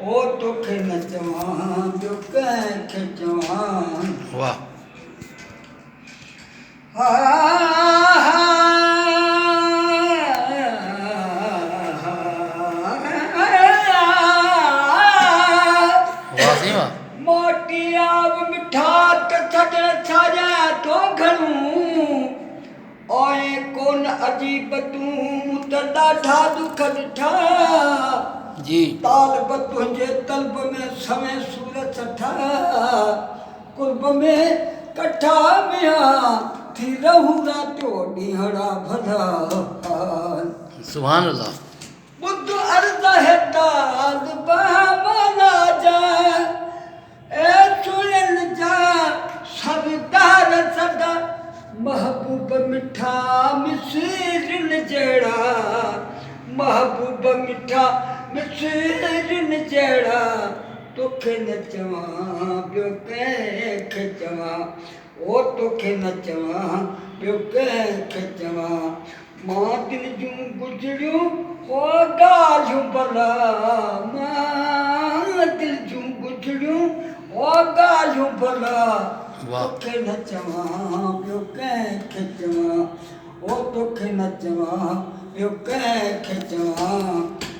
ओ तोखे नचवां ॿियो कंहिंखे चवां। वाह। वाह सही वाह। मोटी आब मिठा त छॾण छाजा तो घणूं ओए कोन अजीब तूं त ॾाढा दुख ॾिठा जी तालब तुंहिंजे तलब में सवे सूरत ठा कुर्ब में कठा मिया थी रहूं रातियो ॾींहड़ा भला सुभान अल्लाह। बुद्ध अर्ज़ है दाद बहमाना जा ए सुनन जा सबदार सदा महबूब मिठा मिसरिन जड़ा महबूब मिठा मिसरिन जड़ा तोखे न चवां ॿियो कंहिंखे चवां ओ तोखे न चवां ॿियो कंहिंखे चवां मां दिल जूं गुजरियूं हो ॻाल्हियूं भला मां दिल जूं गुजरियूं हो ॻाल्हियूं भला तोखे न चवां ॿियो कंहिंखे चवां ओ तोखे न चवां ॿियो कंहिंखे चवां।